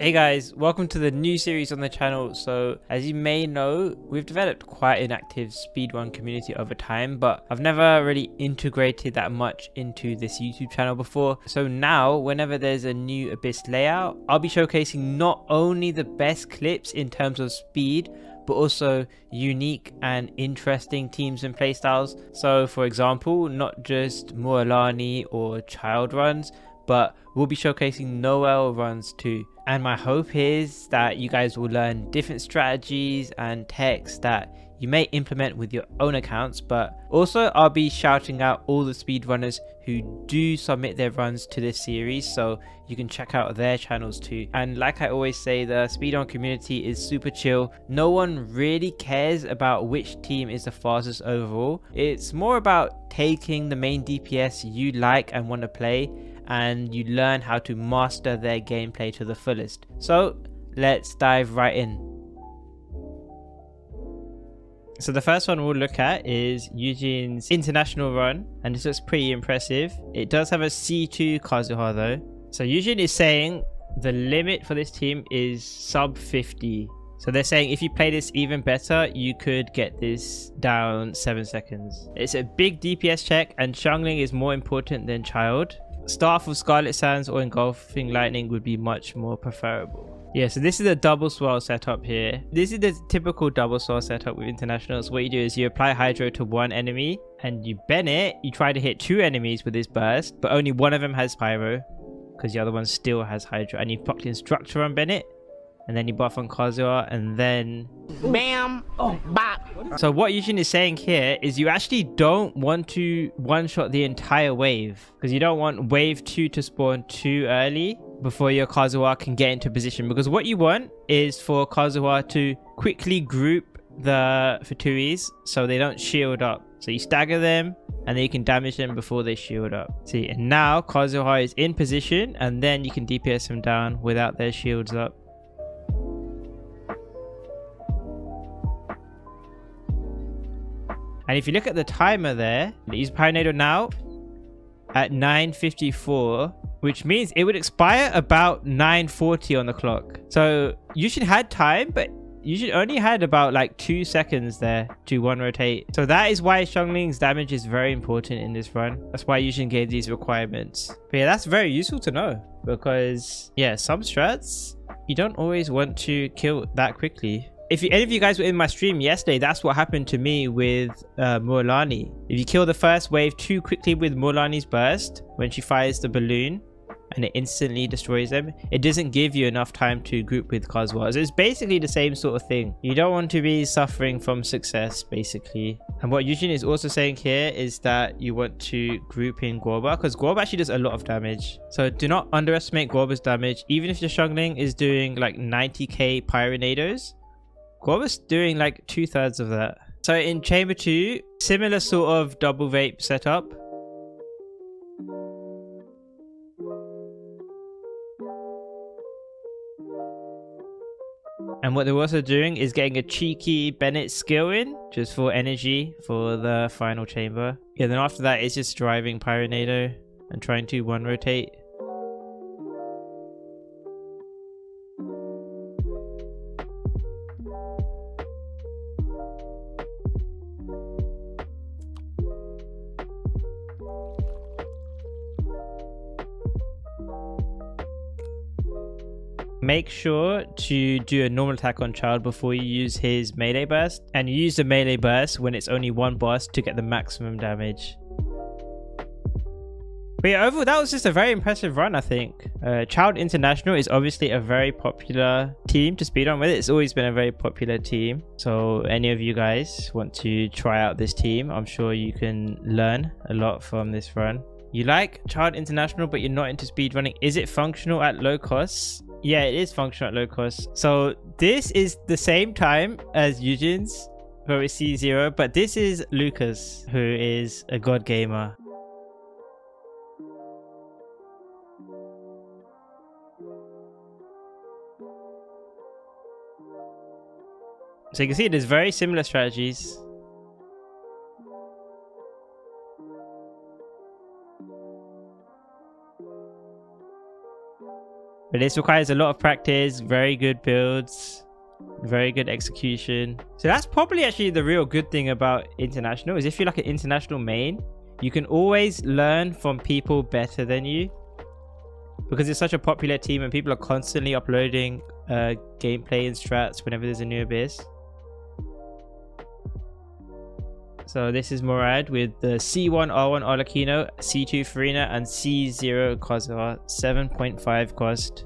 Hey guys, welcome to the new series on the channel. So as you may know, we've developed quite an active speedrun community over time, but I've never really integrated that much into this YouTube channel before. So now whenever there's a new Abyss layout, I'll be showcasing not only the best clips in terms of speed, but also unique and interesting teams and playstyles. So for example, not just Mualani or Childe runs, but we'll be showcasing Noelle runs too. And my hope is that you guys will learn different strategies and techs that you may implement with your own accounts, but also I'll be shouting out all the speedrunners who do submit their runs to this series, so you can check out their channels too. And like I always say, the speedrun community is super chill. No one really cares about which team is the fastest overall. It's more about taking the main DPS you like and want to play, and you learn how to master their gameplay to the fullest. So let's dive right in. So the first one we'll look at is Yujin's international run, and this looks pretty impressive. It does have a C2 Kazuha though. So Yujin is saying the limit for this team is sub 50. So they're saying if you play this even better, you could get this down 7 seconds. It's a big DPS check, and Xiangling is more important than Childe. Start off with Scarlet Sands or Engulfing Lightning would be much more preferable. Yeah, so this is a double swirl setup here. This is the typical double swirl setup with internationals. What you do is you apply Hydro to one enemy and you bend it. You try to hit two enemies with this burst, but only one of them has Pyro because the other one still has Hydro. And you proc the Instructor on Bennett, and then you buff on Kazuha, and then bam, oh, bop. So what Yujin is saying here is you actually don't want to one-shot the entire wave, because you don't want wave 2 to spawn too early before your Kazuha can get into position, because what you want is for Kazuha to quickly group the Fatuis so they don't shield up. So you stagger them and then you can damage them before they shield up. See, and now Kazuha is in position, and then you can DPS them down without their shields up. And if you look at the timer there, use Pyronado now at 9:54, which means it would expire about 9:40 on the clock. So Yujin had time, but Yujin only had about like 2 seconds there to one rotate. So that is why Xiangling's damage is very important in this run. That's why Yujin gave these requirements. But yeah, that's very useful to know, because yeah, some strats you don't always want to kill that quickly. If any of you guys were in my stream yesterday, that's what happened to me with Mualani. If you kill the first wave too quickly with Mualani's burst, when she fires the balloon and it instantly destroys them, it doesn't give you enough time to group with Kazuha. So it's basically the same sort of thing. You don't want to be suffering from success, basically. And what Yujin is also saying here is that you want to group in Guoba, because Guoba actually does a lot of damage. So do not underestimate Guoba's damage. Even if your Xiangling is doing like 90k Pyronados, Guoba's doing like 2/3 of that. So in chamber 2, similar sort of double vape setup. And what they're also doing is getting a cheeky Bennett skill in, just for energy for the final chamber. Yeah, then after that it's just driving Pyronado and trying to one rotate. Make sure to do a normal attack on Childe before you use his melee burst, and you use the melee burst when it's only one boss to get the maximum damage. But yeah, overall that was just a very impressive run, I think. Childe International is obviously a very popular team to speedrun with. It's always been a very popular team. So any of you guys want to try out this team, I'm sure you can learn a lot from this run. You like Childe International but you're not into speedrunning. Is it functional at low costs? Yeah, it is functional at low cost. So this is the same time as Yujin's, who is C0, but this is Lucas, who is a god gamer. So you can see there's very similar strategies. But this requires a lot of practice, very good builds, very good execution. So that's probably actually the real good thing about international, is if you're like an international main, you can always learn from people better than you, because it's such a popular team and people are constantly uploading gameplay and strats whenever there's a new abyss. So this is Morad with the C1 R1 Arlecchino, C2 Farina, and C0 Kazuha, 7.5 cost.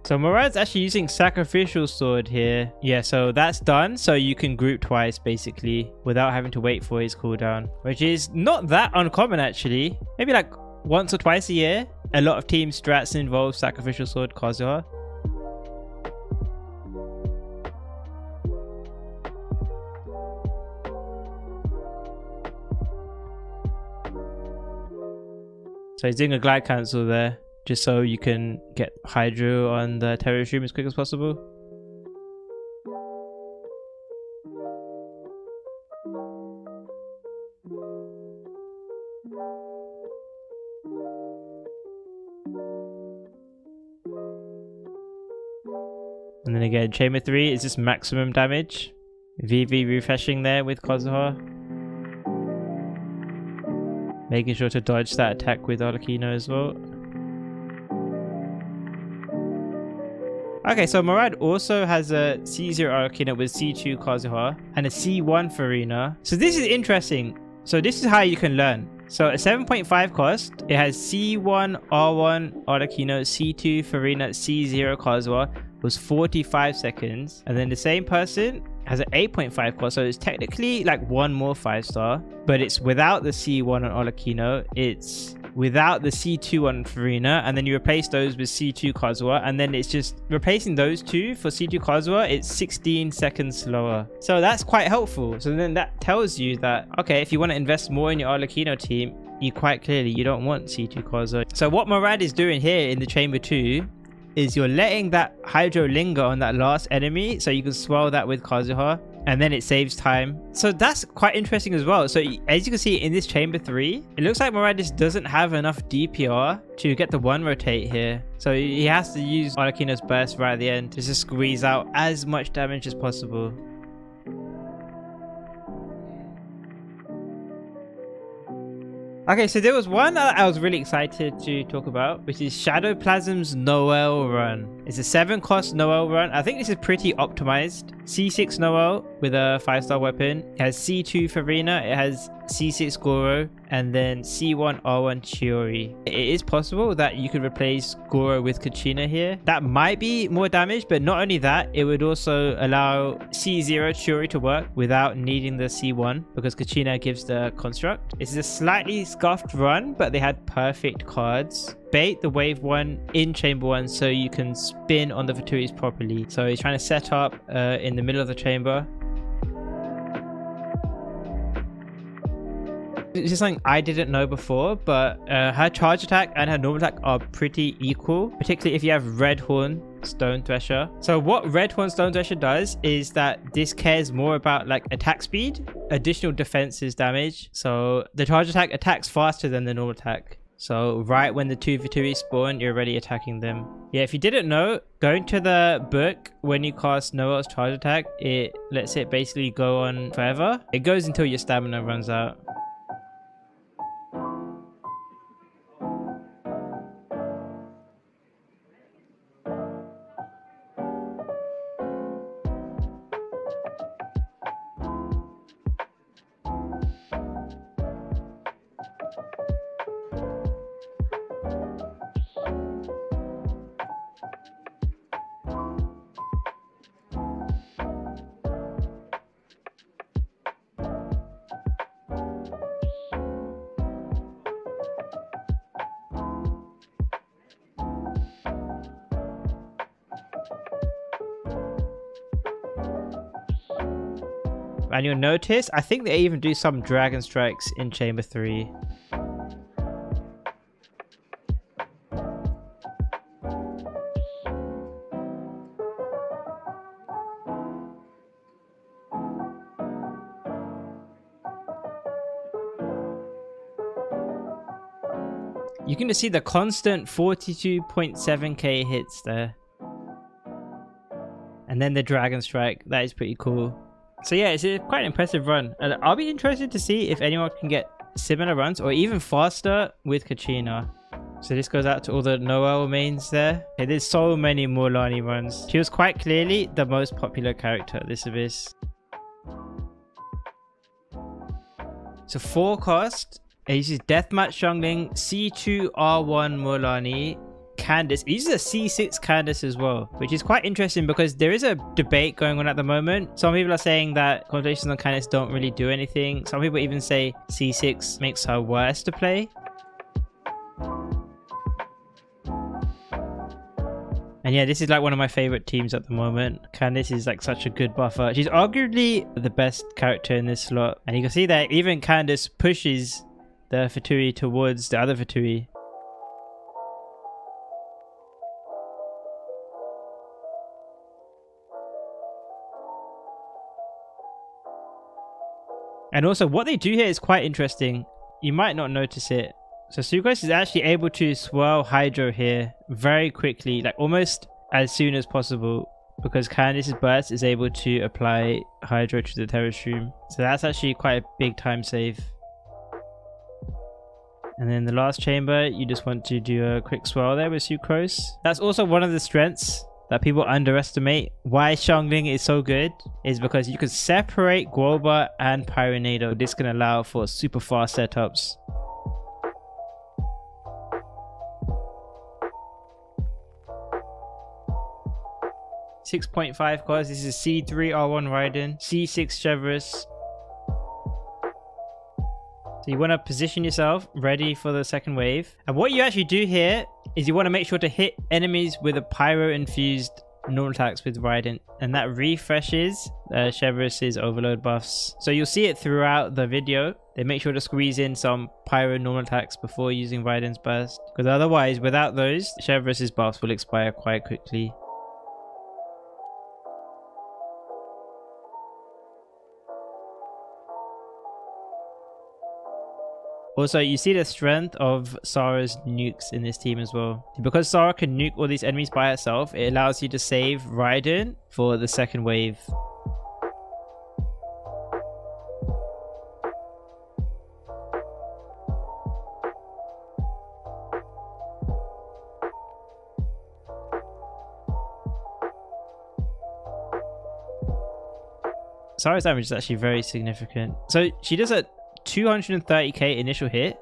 So Morad's actually using Sacrificial Sword here. Yeah, so that's done. So you can group twice basically without having to wait for his cooldown, which is not that uncommon actually. Maybe like once or twice a year. A lot of team strats involve Sacrificial Sword Kazuha. So he's doing a glide cancel there, just so you can get Hydro on the terrorist room as quick as possible. And then again, Chamber 3 is just maximum damage. VV refreshing there with Kazuha. Making sure to dodge that attack with Arlecchino as well. Okay, so Morad also has a C0 Arlecchino with C2 Kazuha and a C1 Farina. So this is interesting. So this is how you can learn. So a 7.5 cost, it has C1 R1 Arlecchino, C2 Farina, C0 Kazuha, was 45 seconds. And then the same person has an 8.5 cost, so it's technically like one more 5-star, but it's without the C1 on Arlecchino, it's without the C2 on Farina, and then you replace those with C2 Kazuha, and then it's just replacing those two for C2 Kazuha, it's 16 seconds slower. So that's quite helpful. So then that tells you that, okay, if you want to invest more in your Arlecchino team, you quite clearly, you don't want C2 Kazuha. So what Morad is doing here in the Chamber 2 is you're letting that Hydro linger on that last enemy, so you can swell that with Kazuha, and then it saves time. So that's quite interesting as well. So as you can see in this Chamber 3, it looks like Morad just doesn't have enough DPR to get the one rotate here. So he has to use Arlecchino's burst right at the end to just squeeze out as much damage as possible. Okay, so there was one that I was really excited to talk about, which is Shadowplasm's Noelle run. It's a 7 cost Noelle run. I think this is pretty optimized. C6 Noelle with a 5-star weapon. It has C2 Farina, it has C6 Goro, and then C1 R1 Chiori. It is possible that you could replace Goro with Kachina here. That might be more damage, but not only that, it would also allow C0 Chiori to work without needing the C1, because Kachina gives the construct. It's a slightly scuffed run, but they had perfect cards. Bait the wave 1 in chamber 1 so you can spin on the Vituris properly. So he's trying to set up in the middle of the chamber. It's just something I didn't know before, but her charge attack and her normal attack are pretty equal, particularly if you have Red Horn Stone Thresher. So what Red Horn Stone Thresher does is that this cares more about like attack speed, additional defenses damage. So the charge attack attacks faster than the normal attack. So right when the 2 Vituris spawn, you're already attacking them. Yeah, if you didn't know, going to the book when you cast Noelle's charge attack, it lets it basically go on forever. It goes until your stamina runs out. And you'll notice, I think they even do some Dragon Strikes in Chamber 3. You can just see the constant 42.7k hits there. And then the Dragon Strike. That is pretty cool. So yeah, it's a quite impressive run. And I'll be interested to see if anyone can get similar runs or even faster with Kachina. So this goes out to all the Noelle mains there. Okay, there's so many Mualani runs. She was quite clearly the most popular character at this abyss. So 4 cost. It uses Deathmatch Jungling, C2 R1 Mualani, Candace. It uses a C6 Candace as well, which is quite interesting because there is a debate going on at the moment. Some people are saying that conversations on Candace don't really do anything. Some people even say C6 makes her worse to play. And yeah, this is like one of my favorite teams at the moment. Candace is like such a good buffer. She's arguably the best character in this slot. And you can see that even Candace pushes the Fatui towards the other Fatui. And also what they do here is quite interesting. You might not notice it. So Sucrose is actually able to swirl Hydro here very quickly, like almost as soon as possible, because Candace's burst is able to apply Hydro to the Terra Stream. So that's actually quite a big time save. And then the last chamber, you just want to do a quick swirl there with Sucrose. That's also one of the strengths that people underestimate. Why Xiangling is so good is because you can separate Guoba and Pyronado. This can allow for super fast setups. .5 cost. This is C3 R1 Raiden, C6 Chevrolet. So you want to position yourself ready for the second wave. And what you actually do here is you want to make sure to hit enemies with a pyro infused normal attacks with Raiden, and that refreshes Chevrolet's overload buffs. So you'll see it throughout the video. They make sure to squeeze in some pyro normal attacks before using Raiden's burst, because otherwise without those Chevrolet's buffs will expire quite quickly. Also, you see the strength of Sara's nukes in this team as well. Because Sara can nuke all these enemies by herself, it allows you to save Raiden for the second wave. Sara's damage is actually very significant. So she does a 230k initial hit,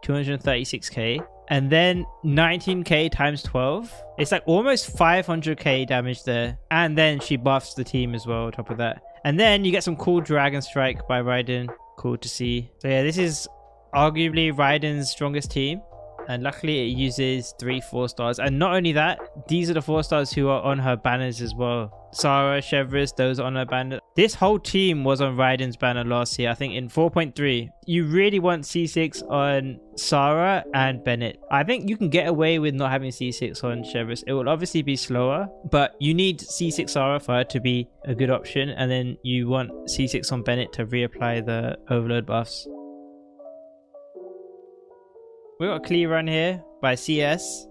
236k, and then 19k times 12. It's like almost 500k damage there. And then she buffs the team as well on top of that. And then you get some cool Dragon Strike by Raiden. Cool to see. So yeah, this is arguably Raiden's strongest team. And luckily it uses 3 4-stars. And not only that, these are the 4-stars who are on her banners as well. Sara, Chevrolet, those on her banner. This whole team was on Raiden's banner last year, I think in 4.3. You really want C6 on Sara and Bennett. I think you can get away with not having C6 on Chevrolet. It will obviously be slower, but you need C6 Sara for her to be a good option. And then you want C6 on Bennett to reapply the overload buffs. We got a Klee run here by CS.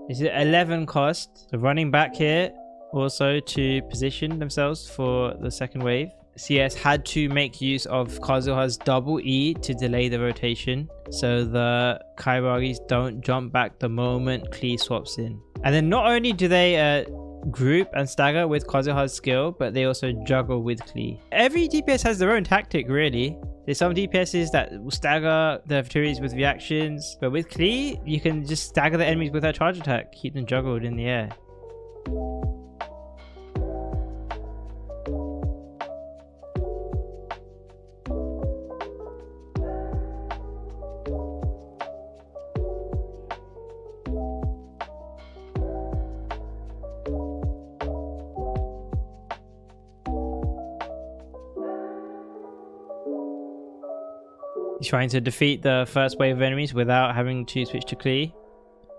This is 11 cost. So running back here also to position themselves for the second wave. CS had to make use of Kazuha's double E to delay the rotation, so the Kairagis don't jump back the moment Klee swaps in. And then not only do they group and stagger with Kazuha's skill, but they also juggle with Klee. Every DPS has their own tactic really. There's some DPSs that will stagger the Furies with reactions, but with Klee, you can just stagger the enemies with her charge attack, keep them juggled in the air. He's trying to defeat the first wave of enemies without having to switch to Klee,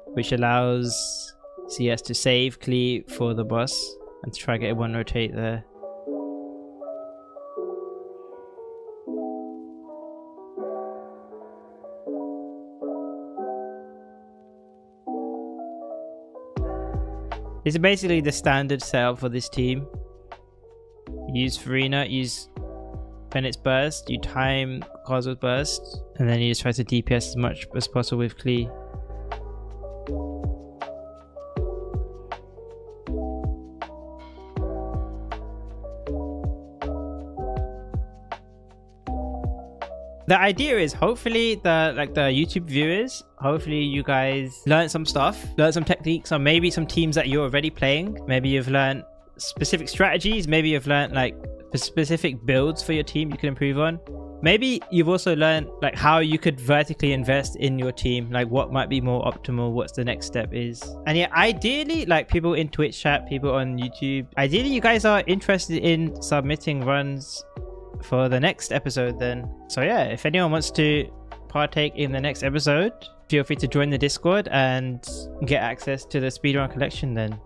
which allows CS to save Klee for the boss and to try to get one rotate there. This is basically the standard setup for this team. Use Farina, use Bennett's burst, you time Kazuha's burst, and then you just try to DPS as much as possible with Klee. The idea is hopefully the YouTube viewers, hopefully you guys learn some stuff, learn some techniques, or maybe some teams that you're already playing. Maybe you've learned specific strategies, maybe you've learned like specific builds for your team you can improve on. Maybe you've also learned like how you could vertically invest in your team, like what might be more optimal, what's the next step is. And yeah, ideally, like people in Twitch chat, people on YouTube, ideally you guys are interested in submitting runs for the next episode then. So yeah, if anyone wants to partake in the next episode, feel free to join the Discord and get access to the speedrun collection then.